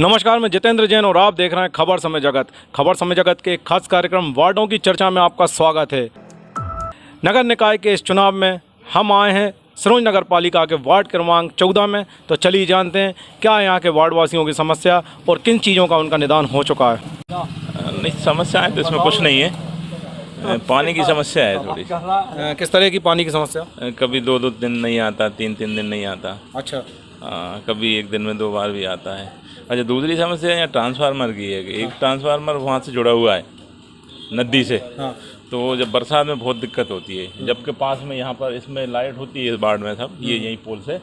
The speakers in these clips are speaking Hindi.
नमस्कार, मैं जितेंद्र जैन और आप देख रहे हैं खबर समय जगत। खबर समय जगत के एक खास कार्यक्रम वार्डों की चर्चा में आपका स्वागत है। नगर निकाय के इस चुनाव में हम आए हैं सिरोंज नगर पालिका के वार्ड क्रमांक 14 में। तो चलिए जानते हैं क्या यहाँ के वार्डवासियों की समस्या और किन चीज़ों का उनका निदान हो चुका है। नहीं, समस्या है तो इसमें कुछ नहीं है। पानी की समस्या है थोड़ी। किस तरह की पानी की समस्या? कभी दो दिन नहीं आता, तीन दिन नहीं आता। अच्छा। कभी एक दिन में 2 बार भी आता है। अच्छा, दूसरी समस्या यहाँ ट्रांसफार्मर की है कि एक ट्रांसफार्मर वहाँ से जुड़ा हुआ है नदी से। हाँ। तो जब बरसात में बहुत दिक्कत होती है, जबकि पास में यहाँ पर इसमें लाइट होती है इस वार्ड में सब ये यही पोल से,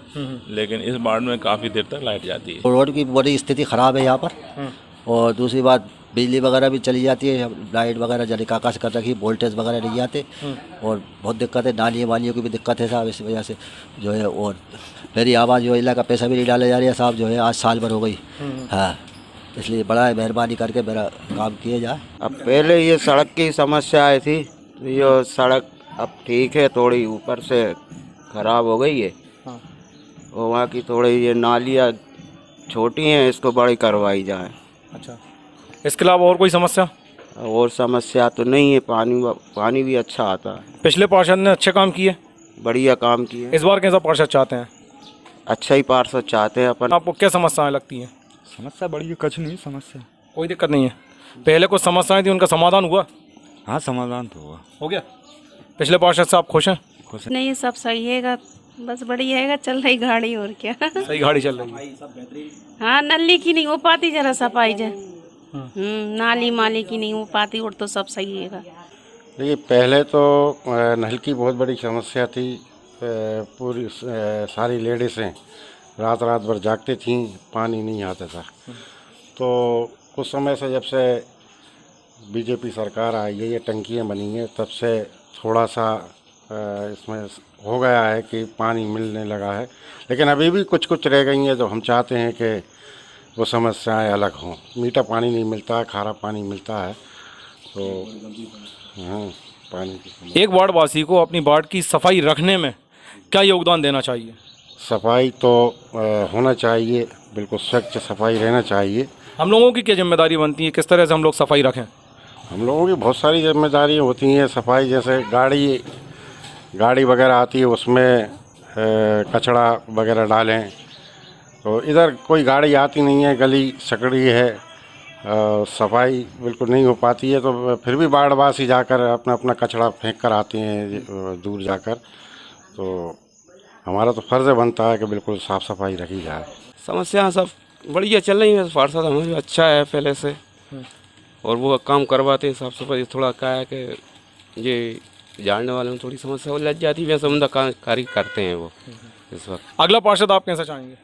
लेकिन इस वार्ड में काफ़ी देर तक लाइट जाती है। रोड की बड़ी स्थिति ख़राब है यहाँ पर। और दूसरी बात, बिजली वगैरह भी चली जाती है, लाइट वगैरह जली काका से कर रखी, वोल्टेज वगैरह नहीं आते और बहुत दिक्कत है। नालियों वालियों की भी दिक्कत है साहब, इस वजह से जो है। और मेरी आवाज़ योजना का पैसा भी नहीं डाला जा रहा है साहब, जो है आज साल भर हो गई। हाँ, इसलिए बड़ा है, मेहरबानी करके मेरा काम किया जाए। अब पहले ये सड़क की समस्या आई थी, तो ये सड़क अब ठीक है, थोड़ी ऊपर से ख़राब हो गई है। और वहाँ की थोड़ी ये नालियाँ छोटी हैं, इसको बड़ी करवाई जाए। अच्छा, इसके अलावा और कोई समस्या? और समस्या तो नहीं है, पानी भी अच्छा आता है। पिछले पार्षद ने अच्छे काम किए, बढ़िया काम किए। इस बार कैसा पार्षद चाहते हैं? अच्छा ही पार्षद चाहते हैं अपन। आपको क्या समस्याएं लगती हैं? समस्या बड़ी है, कुछ नहीं समस्या। कोई दिक्कत नहीं है। पहले कुछ समस्याएं थी, उनका समाधान हुआ? हाँ, समाधान तो हुआ। हो गया। पिछले पार्षद से आप खुश हैं? नहीं, सब सही है, बस बढ़िया है, चल रही गाड़ी और क्या। सही गाड़ी चल रही है। हाँ, नली की नहीं हो पाती जरा सफाई जाए, नाली माली की नहीं हो पाती, और तो सब सही है। देखिए, पहले तो नल की बहुत बड़ी समस्या थी। पूरी सारी लेडीज़ें रात भर जागती थीं, पानी नहीं आता था। तो कुछ समय से जब से बीजेपी सरकार आई है, ये टंकियाँ बनी हैं, तब से थोड़ा सा इसमें हो गया है कि पानी मिलने लगा है। लेकिन अभी भी कुछ रह गई हैं, तो हम चाहते हैं कि वो समस्याएं अलग हों। मीठा पानी नहीं मिलता है, खारा पानी मिलता है। तो हाँ, पानी की एक वार्ड वासी को अपनी वार्ड की सफाई रखने में क्या योगदान देना चाहिए? सफाई तो होना चाहिए, बिल्कुल स्वच्छ सफाई रहना चाहिए। हम लोगों की क्या जिम्मेदारी बनती है, किस तरह से हम लोग सफाई रखें? हम लोगों की बहुत सारी जिम्मेदारियाँ होती हैं सफाई, जैसे गाड़ी वगैरह आती है, उसमें कचरा वगैरह डालें। तो इधर कोई गाड़ी आती नहीं है, गली सकड़ी है, सफाई बिल्कुल नहीं हो पाती है। तो फिर भी वार्डवासी जाकर अपना कचरा फेंक कर आते हैं दूर जाकर। तो हमारा तो फ़र्ज़ बनता है कि बिल्कुल साफ़ सफाई रखी जाए। समस्या सब बढ़िया चल रही है, पार्षद हमें अच्छा है पहले से, और वो काम करवाते हैं साफ़ सफाई। थोड़ा क्या है कि ये जानने वाले में थोड़ी समस्या हो लग जाती है, वैसे उनका कार्य करते हैं वो इस वक्त। अगला पार्षद आप कैसा चाहेंगे?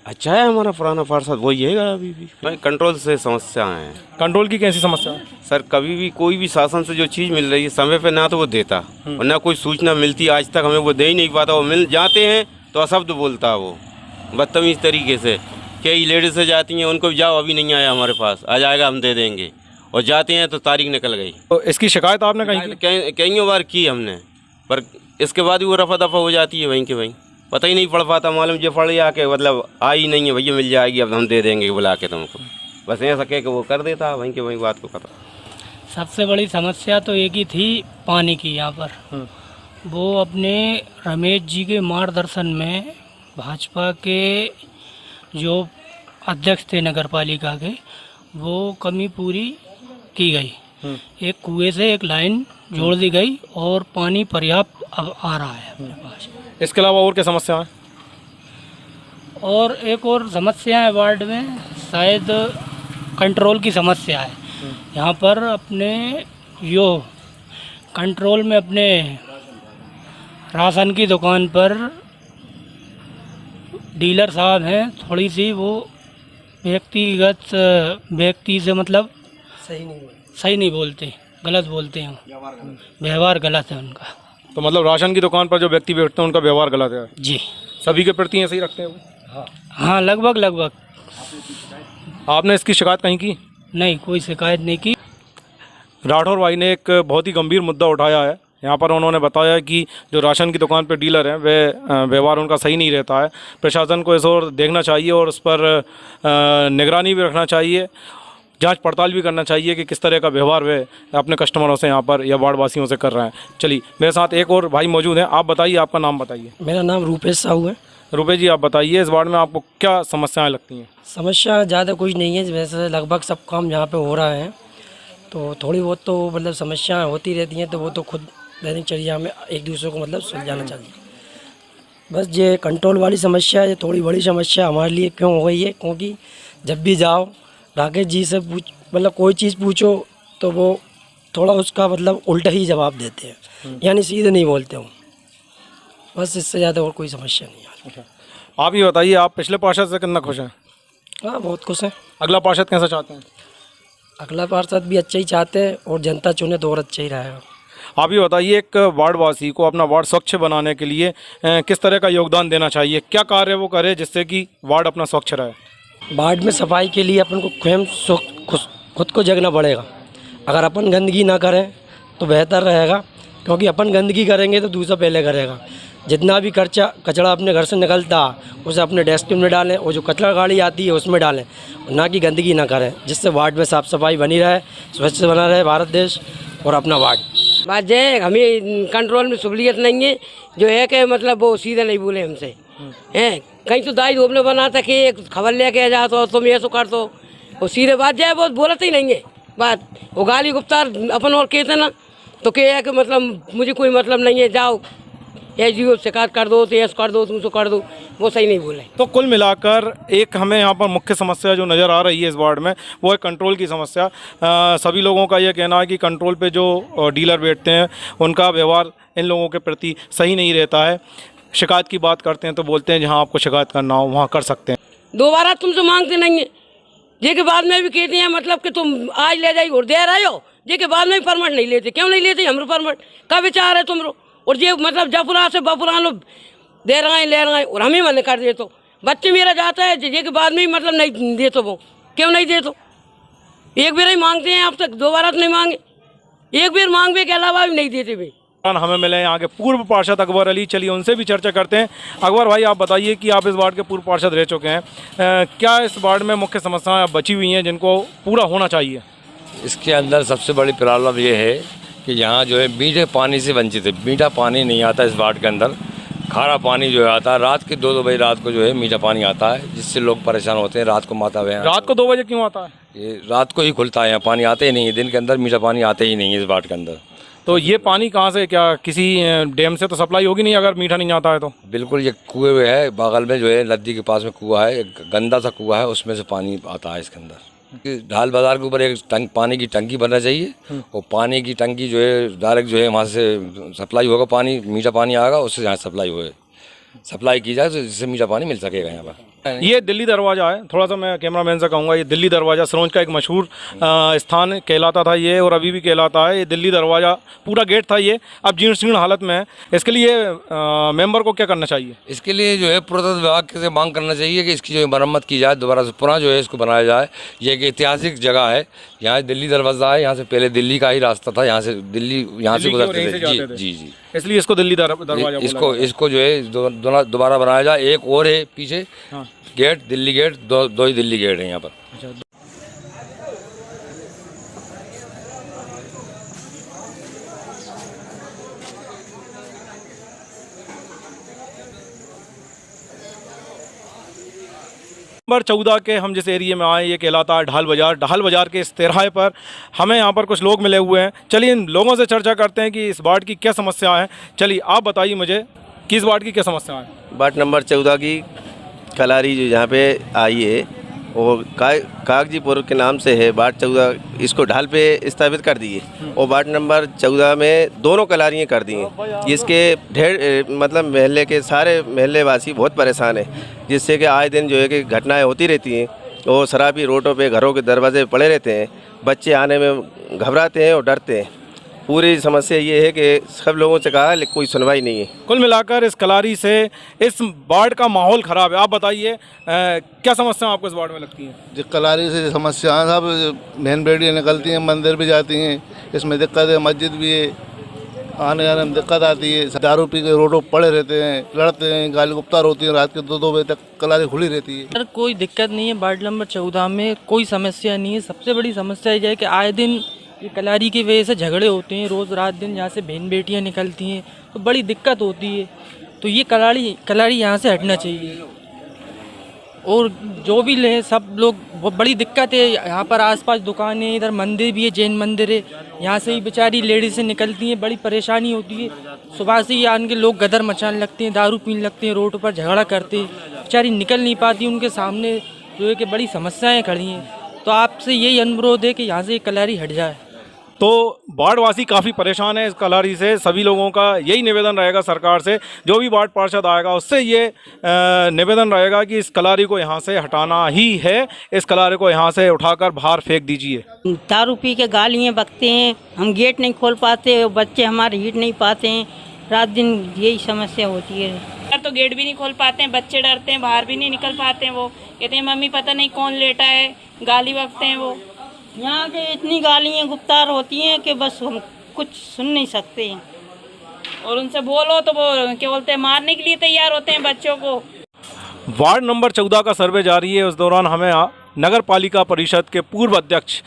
अच्छा है, हमारा पुराना पार्षद वही है अभी भी। भाई, कंट्रोल से समस्या है। कंट्रोल की कैसी समस्या है? सर, कभी भी कोई भी शासन से जो चीज़ मिल रही है समय पे ना तो वो देता और ना कोई सूचना मिलती, आज तक हमें वो दे ही नहीं पाता। वो मिल जाते हैं तो अशब्द बोलता है वो, बदतमीज़ तरीके से। कई लेडीज़ जाती हैं, उनको भी जाओ, अभी नहीं आया हमारे पास, आ जाएगा हम दे देंगे, और जाते हैं तो तारीख निकल गई। तो इसकी शिकायत आपने कई बार की हमने, पर इसके बाद भी वो रफा दफा हो जाती है वहीं के वहीं, पता ही नहीं पड़ पाता। मालूम जो पड़ जाके मतलब आई नहीं है भैया, मिल जाएगी, अब हम दे देंगे बुला के तुमको, बस ऐसा कह के वो कर देता वहीं के वहीं बात को पता। सबसे बड़ी समस्या तो एक ही थी, पानी की। यहाँ पर वो अपने रमेश जी के मार्गदर्शन में भाजपा के जो अध्यक्ष थे नगर पालिका के, वो कमी पूरी की गई। एक कुएं से एक लाइन जोड़ दी गई और पानी पर्याप्त अब आ रहा है अपने पास। इसके अलावा और क्या समस्या है? और एक और समस्या है वार्ड में, शायद कंट्रोल की समस्या है। यहाँ पर अपने कंट्रोल में अपने राशन की दुकान पर डीलर साहब हैं, थोड़ी सी वो व्यक्ति से मतलब सही नहीं बोलते, गलत बोलते हैं, व्यवहार गलत है उनका। तो मतलब राशन की दुकान पर जो व्यक्ति बैठते हैं उनका व्यवहार गलत है? जी। सभी के प्रति ऐसे ही रखते हैं वो? हाँ, लगभग। आपने इसकी शिकायत कहीं की? नहीं, कोई शिकायत नहीं की। राठौर भाई ने एक बहुत ही गंभीर मुद्दा उठाया है यहाँ पर उन्होंने बताया कि जो राशन की दुकान पर डीलर हैं वे व्यवहार उनका सही नहीं रहता है। प्रशासन को इस ओर देखना चाहिए और उस पर निगरानी भी रखना चाहिए, जांच पड़ताल भी करना चाहिए कि किस तरह का व्यवहार वे अपने कस्टमरों से यहाँ पर या वार्ड वासियों से कर रहे हैं। चलिए, मेरे साथ एक और भाई मौजूद हैं। आप बताइए, आपका नाम बताइए। मेरा नाम रूपेश साहू है। रुपेश जी, आप बताइए इस वार्ड में आपको क्या समस्याएं लगती हैं? समस्या ज़्यादा कुछ नहीं है, वैसे लगभग सब काम यहाँ पे हो रहा है, तो थोड़ी बहुत तो मतलब समस्याएं होती रहती हैं, तो वो तो खुद दैनिकचर्या में एक दूसरे को मतलब सुलझाना चाहिए। बस ये कंट्रोल वाली समस्या ये थोड़ी बड़ी समस्या हमारे लिए क्यों हो गई है, क्योंकि जब भी जाओ राकेश जी से पूछ मतलब कोई चीज़ पूछो तो वो थोड़ा उसका मतलब उल्टा ही जवाब देते हैं, यानी सीधे नहीं बोलते हूँ। बस इससे ज़्यादा और कोई समस्या नहीं है। आप ही बताइए, आप पिछले पार्षद से कितना खुश हैं? हाँ, बहुत खुश हैं। अगला पार्षद कैसा चाहते हैं? अगला पार्षद भी अच्छा ही चाहते हैं और जनता चुने तो और अच्छा ही रहेगा। आप ही बताइए, एक वार्ड वासी को अपना वार्ड स्वच्छ बनाने के लिए किस तरह का योगदान देना चाहिए? क्या कार्य वो करे जिससे कि वार्ड अपना स्वच्छ रहे? वार्ड में सफाई के लिए अपन को स्वयं खुद को जगना पड़ेगा। अगर अपन गंदगी ना करें तो बेहतर रहेगा, क्योंकि अपन गंदगी करेंगे तो दूसरा पहले करेगा। जितना भी कचरा अपने घर से निकलता उसे अपने डस्टबिन में डालें और जो कचरा गाड़ी आती है उसमें डालें, ना कि गंदगी ना करें, जिससे वार्ड में साफ़ सफाई बनी रहे, स्वच्छ बना रहे भारत देश और अपना वार्ड। बात है हमें कंट्रोल में सहूलियत नहीं है, जो है कि मतलब वो सीधे नहीं बोले हमसे हैं। कहीं तो दाई धोपने बनाता कि एक खबर लेके जा तो तुम ये सो कर दो, वो सीधे बात जाए वो बोलते ही नहीं है बात। वो गाली गुप्तार अपन और कहते ना तो क्या है कि मतलब मुझे कोई मतलब नहीं है, जाओ ये जी शिकायत कर दो, तो ऐसा कर दो, तुम सो कर दो, वो सही नहीं बोले। तो कुल मिलाकर एक हमें यहाँ पर मुख्य समस्या जो नज़र आ रही है इस वार्ड में वो है कंट्रोल की समस्या। सभी लोगों का ये कहना है कि कंट्रोल पे जो डीलर बैठते हैं उनका व्यवहार इन लोगों के प्रति सही नहीं रहता है। शिकायत की बात करते हैं तो बोलते हैं जहाँ आपको शिकायत करना हो वहाँ कर सकते हैं। दोबारा तुमसे मांगते नहीं है, जे के बाद में भी कहते हैं मतलब कि तुम आज ले जाइए और दे रहे हो, जे के बाद में भी परमिट नहीं लेते। क्यों नहीं लेते हमरो परमिट? का विचार है तुमरो? और ये मतलब जपुरा से बपुरा लोग दे रहे हैं ले रहे हैं और हम ही मन कर दे तो बच्चे मेरा जाता है, जे के बाद में मतलब नहीं दे तो वो क्यों नहीं दे? तो एक बार ही मांगते हैं, अब तक दोबारा तो नहीं मांगे, एक बार मांगने के अलावा भी नहीं देते भाई। हमें मिले यहाँ के पूर्व पार्षद अकबर अली, चलिए उनसे भी चर्चा करते हैं। अकबर भाई, आप बताइए कि आप इस वार्ड के पूर्व पार्षद रह चुके हैं, क्या इस वार्ड में मुख्य समस्याएं बची हुई हैं जिनको पूरा होना चाहिए? इसके अंदर सबसे बड़ी प्रॉब्लम ये है कि यहाँ जो है मीठे पानी से वंचित है। मीठा पानी नहीं आता इस वार्ड के अंदर, खारा पानी जो है आता है। रात के 2 बजे रात को जो है मीठा पानी आता है, जिससे लोग परेशान होते हैं। रात को माता हुए रात को 2 बजे क्यों आता है? ये रात को ही खुलता है, यहाँ पानी आते ही नहीं है। दिन के अंदर मीठा पानी आते ही नहीं है इस वार्ड के अंदर। तो ये पानी कहाँ से, क्या किसी डैम से तो सप्लाई होगी नहीं अगर मीठा नहीं आता है तो? बिल्कुल, ये कुएँ में है, बगल में जो है नदी के पास में कुआँ है, एक गंदा सा कुआँ है, उसमें से पानी आता है इसके अंदर। ढाल बाज़ार के ऊपर एक पानी की टंकी बनना चाहिए और पानी की टंकी जो है डायरेक्ट जो है वहाँ से सप्लाई होगा, पानी मीठा पानी आएगा, उससे यहाँ सप्लाई की जाए तो जिससे मीठा पानी मिल सकेगा यहाँ पर। ये दिल्ली दरवाज़ा है, थोड़ा सा मैं कैमरामैन से कहूँगा, ये दिल्ली दरवाज़ा सिरोंज का एक मशहूर स्थान कहलाता था ये, और अभी भी कहलाता है। ये दिल्ली दरवाज़ा पूरा गेट था, ये अब जीर्ण शीर्ण हालत में है। इसके लिए मेंबर को क्या करना चाहिए? इसके लिए जो है पुरातत्व विभाग से मांग करना चाहिए कि इसकी जो मरम्मत की जाए, दोबारा से पुनः जो है इसको बनाया जाए। ये एक ऐतिहासिक जगह है, यहाँ दिल्ली दरवाज़ा है, यहाँ से पहले दिल्ली का ही रास्ता था, यहाँ से दिल्ली यहाँ से गुजरते थे। जी, इसलिए इसको दिल्ली दरवाज़ा इसको जो है दोबारा बनाया जाए। एक और है पीछे गेट, दिल्ली गेट, दो ही दिल्ली गेट है यहाँ पर। नंबर 14 के हम जिस एरिया में आए ये कहलाता है ढाल बाज़ार। ढाल बाज़ार के इस तिराहे पर हमें यहाँ पर कुछ लोग मिले हुए हैं। चलिए इन लोगों से चर्चा करते हैं कि इस वार्ड की क्या समस्या है। चलिए आप बताइए मुझे कि इस वार्ड की क्या समस्या है? वार्ड नंबर 14 की कलारी जो यहाँ पे आई है वो कागजीपुर के नाम से है। वार्ड 14 इसको ढाल पे स्थापित कर दिए और वार्ड नंबर 14 में दोनों कलारियाँ कर दी हैं। इसके ढेर मतलब महल्ले के सारे महल्ले वासी बहुत परेशान है, जिससे कि आए दिन जो है कि घटनाएं होती रहती हैं और शराबी रोडों पे घरों के दरवाजे पड़े रहते हैं। बच्चे आने में घबराते हैं और डरते हैं। पूरी समस्या ये है कि सब लोगों से कहा लेकिन कोई सुनवाई नहीं है। कुल मिलाकर इस कलारी से इस वार्ड का माहौल ख़राब है। आप बताइए क्या समस्या आपको इस वार्ड में लगती है? जो कलारी से समस्याएं सब मेन बेड़ियाँ निकलती हैं, मंदिर भी जाती हैं, इसमें दिक्कत है। मस्जिद भी है, आने जाने में दिक्कत आती है। दारू पी के रोडों पर पड़े रहते हैं, लड़ते हैं, गाली गुप्तार होती है, रात के 2-2 बजे तक कलारी खुली रहती है। सर कोई दिक्कत नहीं है, वार्ड नंबर 14 में कोई समस्या नहीं है। सबसे बड़ी समस्या ये है कि आए दिन ये कलारी की वजह से झगड़े होते हैं, रोज़ रात दिन यहाँ से बहन बेटियाँ निकलती हैं, तो बड़ी दिक्कत होती है। तो ये कलारी यहाँ से हटना चाहिए, और जो भी लें सब लोग, वो बड़ी दिक्कत है। यहाँ पर आसपास दुकानें, इधर मंदिर भी है, जैन मंदिर है, यहाँ से ही बेचारी लेडीज़ें निकलती हैं, बड़ी परेशानी होती है। सुबह से ही आन के लोग गदर मचाने लगते हैं, दारू पीने लगते हैं, रोड पर झगड़ा करते हैं, बेचारी निकल नहीं पाती, उनके सामने जो है कि बड़ी समस्याएं खड़ी हैं। तो आपसे यही अनुरोध है कि यहाँ से कलारी हट जाए। तो वार्डवासी काफ़ी परेशान है इस कलारी से। सभी लोगों का यही निवेदन रहेगा सरकार से, जो भी वार्ड पार्षद आएगा उससे ये निवेदन रहेगा कि इस कलारी को यहाँ से हटाना ही है, इस कलारी को यहाँ से उठाकर बाहर फेंक दीजिए। दारू पी के गालियाँ बकते हैं, हम गेट नहीं खोल पाते, बच्चे हमारे हिट नहीं पाते हैं, रात दिन यही समस्या होती है। तो गेट भी नहीं खोल पाते हैं, बच्चे डरते हैं, बाहर भी नहीं निकल पाते हैं। वो कहते हैं मम्मी पता नहीं कौन लेटा है, गाली बकते हैं। वो यहाँ के इतनी गालियाँ गुप्तार होती हैं कि बस हम कुछ सुन नहीं सकते हैं, और उनसे बोलो तो वो क्या बोलते हैं, मारने के लिए तैयार होते हैं बच्चों को। वार्ड नंबर 14 का सर्वे जारी है। उस दौरान हमें नगर पालिका परिषद के पूर्व अध्यक्ष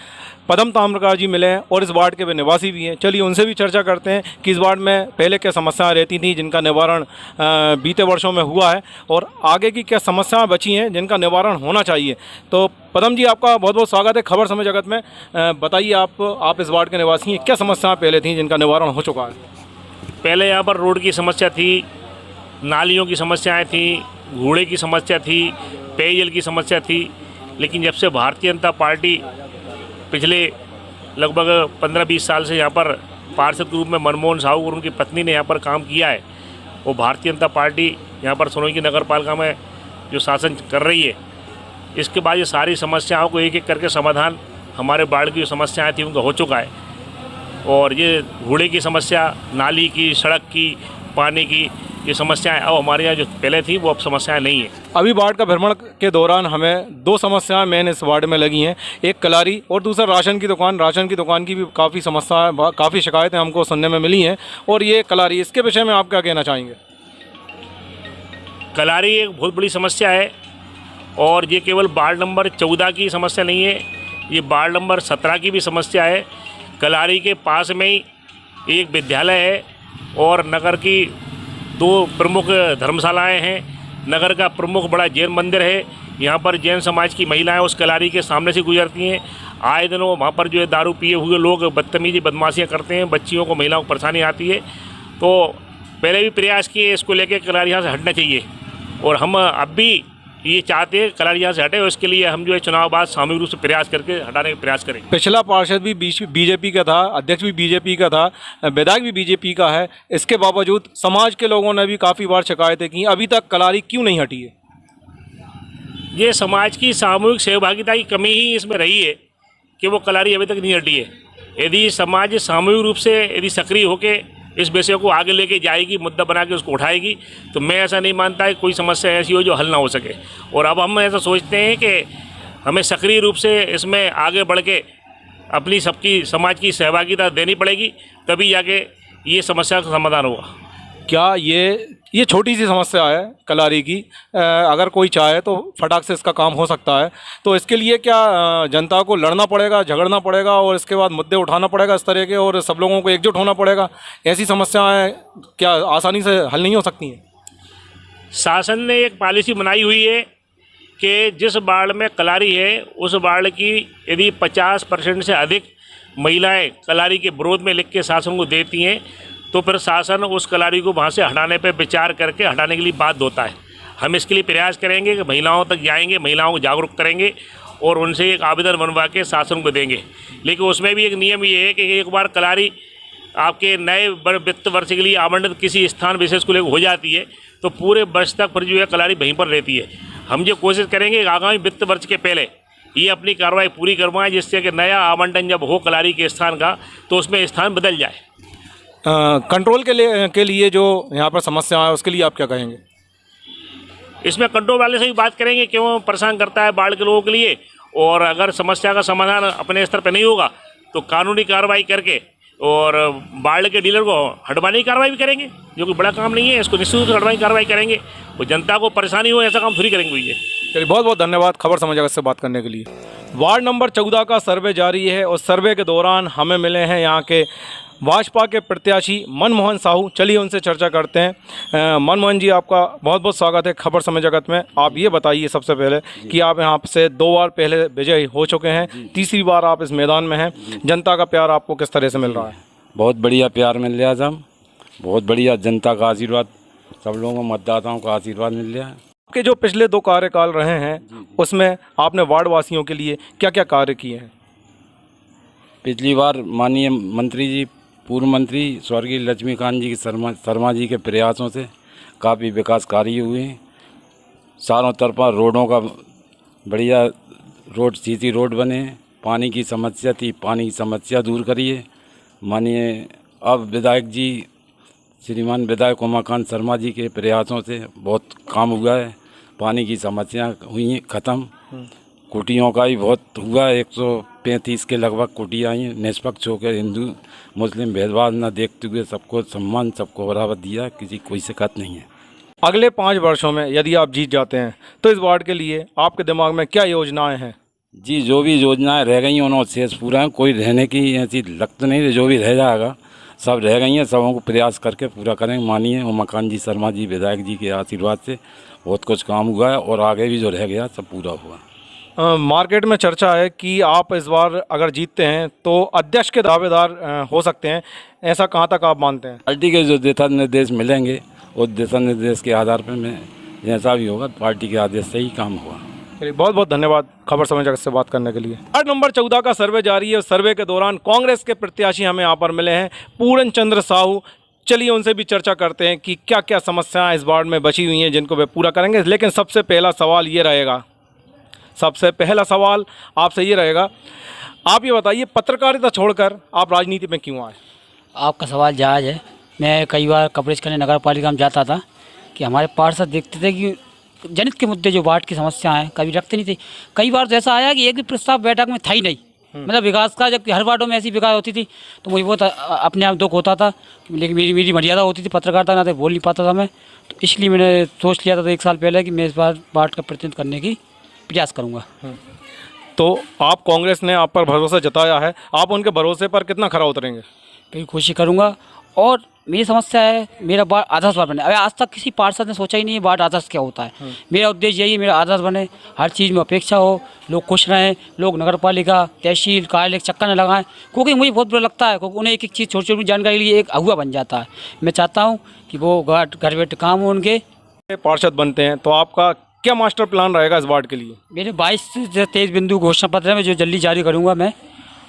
पदम ताम्रकार जी मिले हैं, और इस वार्ड के वे निवासी भी हैं। चलिए उनसे भी चर्चा करते हैं कि इस वार्ड में पहले क्या समस्याएं रहती थी जिनका निवारण बीते वर्षों में हुआ है, और आगे की क्या समस्याएं बची हैं जिनका निवारण होना चाहिए। तो पदम जी, आपका बहुत बहुत स्वागत है खबर समय जगत में। बताइए, आप इस वार्ड के निवासी हैं, क्या समस्याएँ पहले थी जिनका निवारण हो चुका है? पहले यहाँ पर रोड की समस्या थी, नालियों की समस्याएँ थी, कूड़े की समस्या थी, पेयजल की समस्या थी। लेकिन जब से भारतीय जनता पार्टी पिछले लगभग 15-20 साल से यहाँ पर पार्षद के रूप में मनमोहन साहू और उनकी पत्नी ने यहाँ पर काम किया है, वो भारतीय जनता पार्टी यहाँ पर सोनोई की नगर पालिका में जो शासन कर रही है, इसके बाद ये सारी समस्याओं को एक एक करके समाधान हमारे वार्ड की जो समस्याएँ थी उनका हो चुका है। और ये कूड़े की समस्या, नाली की, सड़क की, पानी की ये समस्याएं अब हमारे यहाँ जो पहले थी वो अब समस्याएं नहीं है। अभी वार्ड का भ्रमण के दौरान हमें 2 समस्याएं मेन इस वार्ड में लगी हैं, एक कलारी और दूसरा राशन की दुकान। राशन की दुकान की भी काफ़ी समस्याएं, काफ़ी शिकायतें हमको सुनने में मिली हैं, और ये कलारी, इसके विषय में आप क्या कहना चाहेंगे? कलारी एक बहुत बड़ी समस्या है, और ये केवल वार्ड नंबर 14 की समस्या नहीं है, ये वार्ड नंबर 17 की भी समस्या है। कलारी के पास में ही एक विद्यालय है और नगर की 2 प्रमुख धर्मशालाएं हैं। नगर का प्रमुख बड़ा जैन मंदिर है, यहाँ पर जैन समाज की महिलाएं उस कलारी के सामने से गुजरती हैं। आए दिन वहाँ पर जो है दारू पिए हुए लोग बदतमीजी बदमाशियाँ करते हैं, बच्चियों को, महिलाओं को परेशानी आती है। तो पहले भी प्रयास किए, इसको लेकर कलारी यहाँ से हटना चाहिए, और हम अब भी ये चाहते हैं कलारी यहाँ से हटे, और इसके लिए हम जो है चुनाव बाद सामूहिक रूप से प्रयास करके हटाने का प्रयास करेंगे। पिछला पार्षद भी बीजेपी का था, अध्यक्ष भी बीजेपी का था, विधायक भी बीजेपी का है, इसके बावजूद समाज के लोगों ने भी काफ़ी बार शिकायतें की, अभी तक कलारी क्यों नहीं हटी है? ये समाज की सामूहिक सहभागिता की कमी ही इसमें रही है कि वो कलारी अभी तक नहीं हटी है। यदि समाज सामूहिक रूप से यदि सक्रिय होकर इस विषय को आगे लेके जाएगी, मुद्दा बना के उसको उठाएगी, तो मैं ऐसा नहीं मानता है कोई समस्या ऐसी हो जो हल ना हो सके। और अब हम ऐसा सोचते हैं कि हमें सक्रिय रूप से इसमें आगे बढ़ के अपनी सबकी समाज की सहभागिता देनी पड़ेगी, तभी जाके ये समस्या का समाधान होगा। क्या ये छोटी सी समस्या है कलारी की, अगर कोई चाहे तो फटाक से इसका काम हो सकता है, तो इसके लिए क्या जनता को लड़ना पड़ेगा, झगड़ना पड़ेगा, और इसके बाद मुद्दे उठाना पड़ेगा इस तरह के, और सब लोगों को एकजुट होना पड़ेगा? ऐसी समस्याएं क्या आसानी से हल नहीं हो सकती हैं? शासन ने एक पॉलिसी बनाई हुई है कि जिस वार्ड में कलारी है उस वार्ड की यदि 50% से अधिक महिलाएँ कलारी के विरोध में लिख के शासन को देती हैं, तो फिर शासन उस कलारी को वहाँ से हटाने पर विचार करके हटाने के लिए बाध्य होता है। हम इसके लिए प्रयास करेंगे कि महिलाओं तक जाएंगे, महिलाओं को जागरूक करेंगे और उनसे एक आवेदन बनवा के शासन को देंगे। लेकिन उसमें भी एक नियम ये है कि एक बार कलारी आपके नए वित्त वर्ष के लिए आवंटित किसी स्थान विशेष को लेकर हो जाती है, तो पूरे वर्ष तक फिर जो है कलारी वहीं पर रहती है। हम जो कोशिश करेंगे आगामी वित्त वर्ष के पहले ये अपनी कार्रवाई पूरी करवाएं, जिससे कि नया आवंटन जब हो कलारी के स्थान का तो उसमें स्थान बदल जाए। कंट्रोल के लिए जो यहाँ पर समस्या है उसके लिए आप क्या कहेंगे? इसमें कंट्रोल वाले से भी बात करेंगे क्यों परेशान करता है बाढ़ के लोगों के लिए, और अगर समस्या का समाधान अपने स्तर पर नहीं होगा तो कानूनी कार्रवाई करके और बाढ़ के डीलर को हटवाने की कार्रवाई भी करेंगे, जो कि बड़ा काम नहीं है, इसको निश्चित रूप से हटवाने की कार्रवाई करेंगे। और जनता को परेशानी हो ऐसा काम थोड़ी करेंगे भैया। चलिए, बहुत बहुत धन्यवाद खबर समय जगत से बात करने के लिए। वार्ड नंबर 14 का सर्वे जारी है और सर्वे के दौरान हमें मिले हैं यहाँ के भाजपा के प्रत्याशी मनमोहन साहू। चलिए उनसे चर्चा करते हैं। मनमोहन जी, आपका बहुत बहुत स्वागत है खबर समय जगत में। आप ये बताइए सबसे पहले कि आप यहाँ से 2 बार पहले विजयी हो चुके हैं, तीसरी बार आप इस मैदान में हैं। जनता का प्यार आपको किस तरह से मिल रहा है? बहुत बढ़िया प्यार मिल रहा है, बहुत बढ़िया जनता का आशीर्वाद, सब लोगों को मतदाताओं का आशीर्वाद मिल रहा है। आपके जो पिछले 2 कार्यकाल रहे हैं उसमें आपने वार्ड वासियों के लिए क्या क्या कार्य किए हैं? पिछली बार माननीय मंत्री जी, पूर्व मंत्री स्वर्गीय लक्ष्मीकांत जी की शर्मा जी के प्रयासों से काफ़ी विकास कार्य हुए हैं। चारों तरफा रोडों का बढ़िया रोड, सीसी रोड बने हैं। पानी की समस्या थी, पानी की समस्या दूर करिए। माननीय अब विधायक जी श्रीमान विधायक उमाकांत शर्मा जी के प्रयासों से बहुत काम हुआ है। पानी की समस्या हुई ख़त्म, कुटियों का भी बहुत हुआ है। 135 के लगभग कुटियाँ आई हैं। निष्पक्ष होकर हिंदू मुस्लिम भेदभाव न देखते हुए सबको सम्मान, सबको बराबर दिया, किसी कोई शिकायत नहीं है। अगले 5 वर्षों में यदि आप जीत जाते हैं तो इस वार्ड के लिए आपके दिमाग में क्या योजनाएं हैं? जी, जो भी योजनाएं रह गई हैं उन्होंने शेष पूरा है, कोई रहने की ऐसी लगता नहीं है। जो भी रह जाएगा सब रह गई हैं, सबों को प्रयास करके पूरा करेंगे। मानिए उमाकांत जी शर्मा जी विधायक जी के आशीर्वाद से बहुत कुछ काम हुआ है और आगे भी जो रह गया सब पूरा हुआ। मार्केट में चर्चा है कि आप इस बार अगर जीतते हैं तो अध्यक्ष के दावेदार हो सकते हैं, ऐसा कहाँ तक आप मानते हैं? पार्टी के जो दिशा निर्देश मिलेंगे उस दिशा निर्देश के आधार पर मैं जैसा भी होगा पार्टी के आदेश से ही काम होगा। चलिए, बहुत बहुत धन्यवाद खबर समय जगत से बात करने के लिए। वार्ड नंबर 14 का सर्वे जारी है और सर्वे के दौरान कांग्रेस के प्रत्याशी हमें यहाँ पर मिले हैं, पूरन चंद्र साहू। चलिए उनसे भी चर्चा करते हैं कि क्या क्या समस्याएं इस वार्ड में बची हुई हैं जिनको वे पूरा करेंगे। लेकिन सबसे पहला सवाल ये रहेगा, आपसे ये रहेगा, आप ये बताइए पत्रकारिता छोड़कर आप राजनीति में क्यों आए? आपका सवाल जायज़ है। मैं कई बार कवरेज करने नगर पालिका में जाता था कि हमारे पार्षद देखते थे कि जनहित के मुद्दे जो वार्ड की समस्या हैं कभी रखते नहीं थे। कई बार तो ऐसा आया कि एक भी प्रस्ताव बैठक में था ही नहीं, मतलब विकास का। जबकि हर वार्डों में ऐसी विकास होती थी तो मुझे बहुत अपने आप दुख होता था, लेकिन मेरी मर्यादा होती थी पत्रकारिता, ना तो बोल नहीं पाता था मैं। तो इसलिए मैंने सोच लिया था 1 साल पहले कि मैं इस बार वार्ड का प्रतिनिधित्व करने की प्रयास करूँगा। तो आप कांग्रेस ने आप पर भरोसा जताया है, आप उनके भरोसे पर कितना खरा उतरेंगे? पूरी कोशिश करूँगा। और मेरी समस्या है मेरा वार्ड आदर्श वार्ड बने। अभी आज तक किसी पार्षद ने सोचा ही नहीं है वार्ड आदर्श क्या होता है। मेरा उद्देश्य यही है, मेरा आदर्श बने, हर चीज़ में अपेक्षा हो, लोग खुश रहें, लोग नगर पालिका तहसील कार्यालय चक्कर न लगाएं। क्योंकि मुझे बहुत बुरा लगता है, क्योंकि उन्हें एक एक चीज़ छोटी छोटी जानकारी के लिए एक अगुआ बन जाता है। मैं चाहता हूँ कि वो घर बैठे काम हो उनके। पार्षद बनते हैं तो आपका क्या मास्टर प्लान रहेगा इस वार्ड के लिए? मेरे 22 से 23 बिंदु घोषणा पत्र है, मैं जो जल्दी जारी करूँगा मैं,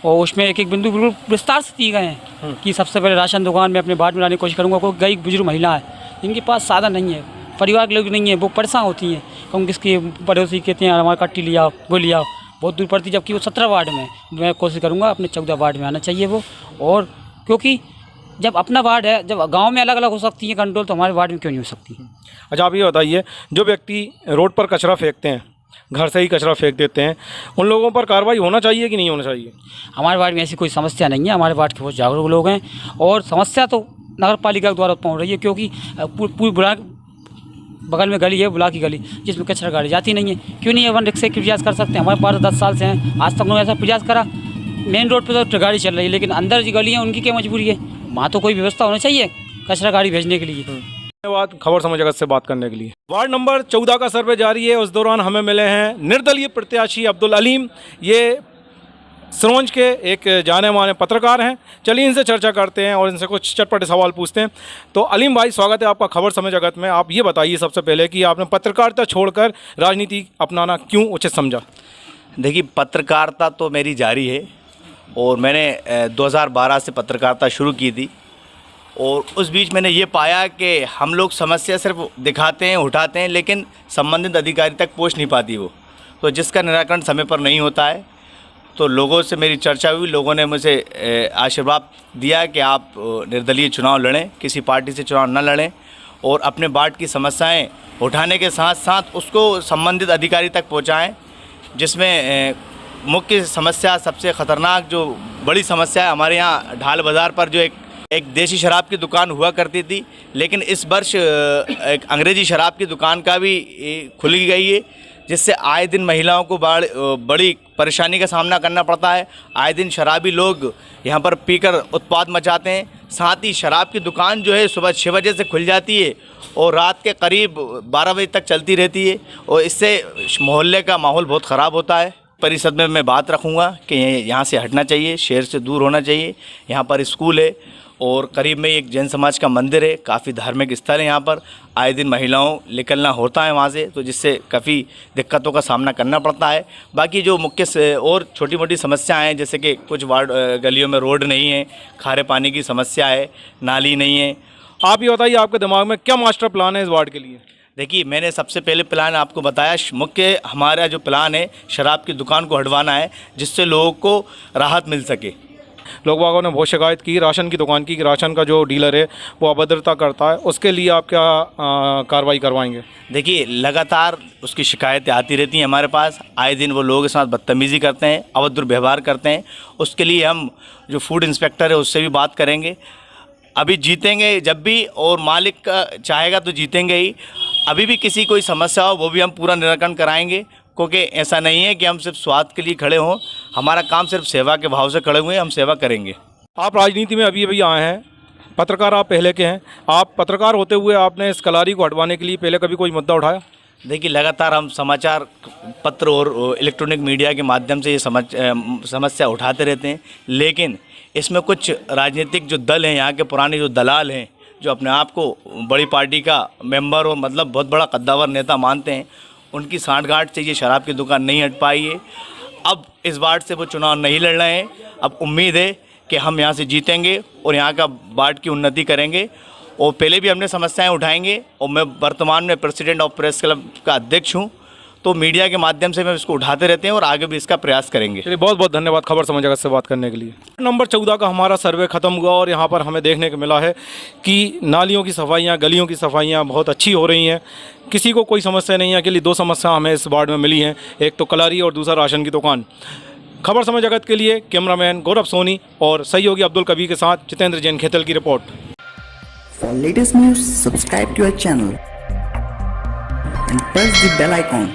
और उसमें एक एक बिंदु बिल्कुल विस्तार से दिए गए हैं कि सबसे पहले राशन दुकान में अपने वार्ड में लाने की कोशिश करूँगा। कोई गई बुजुर्ग महिला है जिनके पास साधन नहीं है, परिवार के लोग नहीं है, वो परेशान होती हैं, क्योंकि किसकी पड़ोसी कहते हैं हमारा कट्टी लिया वो लिया, बहुत दूर पड़ती, जबकि वो 17 वार्ड में। मैं कोशिश करूँगा अपने 14 वार्ड में आना चाहिए वो। और क्योंकि जब अपना वार्ड है, जब गाँव में अलग अलग हो सकती है कंट्रोल, तो हमारे वार्ड में क्यों नहीं हो सकती? अच्छा, आप ये बताइए, जो व्यक्ति रोड पर कचरा फेंकते हैं, घर से ही कचरा फेंक देते हैं, उन लोगों पर कार्रवाई होना चाहिए कि नहीं होना चाहिए? हमारे वार्ड में ऐसी कोई समस्या नहीं है। हमारे वार्ड के बहुत जागरूक लोग हैं और समस्या तो नगर पालिका के द्वारा उत्पन्न हो रही है, क्योंकि पूरी बगल में गली है, बुला की गली, जिसमें कचरा गाड़ी जाती नहीं है। क्यों नहीं वन रिक्शे की प्रयास कर सकते हैं? हमारे पास 10 साल से हैं, आज तक उन्होंने ऐसा प्रयास करा। मेन रोड पर तो गाड़ी चल रही है, लेकिन अंदर जो गली है उनकी क्या मजबूरी है? वहाँ तो कोई व्यवस्था होनी चाहिए कचरा गाड़ी भेजने के लिए। धन्यवाद खबर समय जगत से बात करने के लिए। वार्ड नंबर 14 का सर्वे जारी है, उस दौरान हमें मिले हैं निर्दलीय प्रत्याशी अब्दुल अलीम। ये सिरोंज के एक जाने माने पत्रकार हैं। चलिए इनसे चर्चा करते हैं और इनसे कुछ चटपटे सवाल पूछते हैं। तो अलीम भाई, स्वागत है आपका खबर समय जगत में। आप ये बताइए सबसे पहले कि आपने पत्रकारिता छोड़कर राजनीति अपनाना क्यों उचित समझा? देखिए, पत्रकारिता तो मेरी जारी है और मैंने 2012 से पत्रकारिता शुरू की थी। और उस बीच मैंने ये पाया कि हम लोग समस्या सिर्फ दिखाते हैं, उठाते हैं, लेकिन संबंधित अधिकारी तक पहुंच नहीं पाती वो, तो जिसका निराकरण समय पर नहीं होता है। तो लोगों से मेरी चर्चा हुई, लोगों ने मुझे आशीर्वाद दिया कि आप निर्दलीय चुनाव लड़ें, किसी पार्टी से चुनाव न लड़ें और अपने वार्ड की समस्याएं उठाने के साथ साथ उसको संबंधित अधिकारी तक पहुंचाएं, जिसमें मुख्य समस्या, सबसे ख़तरनाक जो बड़ी समस्या है हमारे यहाँ ढाल बाज़ार पर, जो एक देसी शराब की दुकान हुआ करती थी, लेकिन इस वर्ष एक अंग्रेज़ी शराब की दुकान का भी खुल गई है, जिससे आए दिन महिलाओं को बड़ी परेशानी का सामना करना पड़ता है। आए दिन शराबी लोग यहाँ पर पीकर उत्पात मचाते हैं। साथ ही शराब की दुकान जो है सुबह 6 बजे से खुल जाती है और रात के करीब 12 बजे तक चलती रहती है, और इससे मोहल्ले का माहौल बहुत ख़राब होता है। परिषद में मैं बात रखूँगा कि यहाँ से हटना चाहिए, शहर से दूर होना चाहिए। यहाँ पर स्कूल है और करीब में एक जैन समाज का मंदिर है, काफ़ी धार्मिक स्थल है। यहाँ पर आए दिन महिलाओं निकलना होता है वहाँ से, तो जिससे काफ़ी दिक्कतों का सामना करना पड़ता है। बाकी जो मुख्य से और छोटी मोटी समस्याएं हैं, जैसे कि कुछ वार्ड गलियों में रोड नहीं है, खारे पानी की समस्या है, नाली नहीं है। आप ये बताइए, आपके दिमाग में क्या मास्टर प्लान है इस वार्ड के लिए? देखिए, मैंने सबसे पहले प्लान आपको बताया, मुख्य हमारा जो प्लान है शराब की दुकान को हटवाना है, जिससे लोगों को राहत मिल सके। लोग बागों ने बहुत शिकायत की राशन की दुकान की, कि राशन का जो डीलर है वो अभद्रता करता है, उसके लिए आप क्या कार्रवाई करवाएंगे? देखिए, लगातार उसकी शिकायतें आती रहती हैं हमारे पास। आए दिन वो लोगों के साथ बदतमीज़ी करते हैं, अभद्र व्यवहार करते हैं। उसके लिए हम जो फूड इंस्पेक्टर है उससे भी बात करेंगे। अभी जीतेंगे जब भी, और मालिक का चाहेगा तो जीतेंगे ही। अभी भी किसी कोई समस्या हो वो भी हम पूरा निराकरण कराएंगे, क्योंकि ऐसा नहीं है कि हम सिर्फ स्वार्थ के लिए खड़े हों। हमारा काम सिर्फ सेवा के भाव से खड़े हुए हैं, हम सेवा करेंगे। आप राजनीति में अभी अभी आए हैं, पत्रकार आप पहले के हैं। आप पत्रकार होते हुए आपने इस कलारी को हटवाने के लिए पहले कभी कोई मुद्दा उठाया? देखिए, लगातार हम समाचार पत्र और इलेक्ट्रॉनिक मीडिया के माध्यम से ये समस्या उठाते रहते हैं, लेकिन इसमें कुछ राजनीतिक जो दल हैं, यहाँ के पुराने जो दलाल हैं, जो अपने आप को बड़ी पार्टी का मेंबर और मतलब बहुत बड़ा कद्दावर नेता मानते हैं, उनकी सांठगांठ से ये शराब की दुकान नहीं हट पाई है। अब इस वार्ड से वो चुनाव नहीं लड़ रहे हैं। अब उम्मीद है कि हम यहाँ से जीतेंगे और यहाँ का वार्ड की उन्नति करेंगे, और पहले भी हमने समस्याएं उठाएंगे। और मैं वर्तमान में प्रेसिडेंट ऑफ प्रेस क्लब का अध्यक्ष हूँ, तो मीडिया के माध्यम से मैं इसको उठाते रहते हैं और आगे भी इसका प्रयास करेंगे। चलिए, बहुत बहुत धन्यवाद खबर समय जगत से बात करने के लिए। नंबर 14 का हमारा सर्वे ख़त्म हुआ और यहाँ पर हमें देखने को मिला है कि नालियों की सफाइयाँ, गलियों की सफाइयाँ बहुत अच्छी हो रही हैं। किसी को कोई समस्या नहीं है। के लिए 2 समस्या हमें इस वार्ड में मिली हैं, एक तो कलारी और दूसरा राशन की दुकान। खबर समय जगत के लिए कैमरामैन गौरव सोनी और सहयोगी अब्दुल कबीर के साथ जितेंद्र जैन खेतल की report. For latest news, subscribe to our channel and press the bell icon.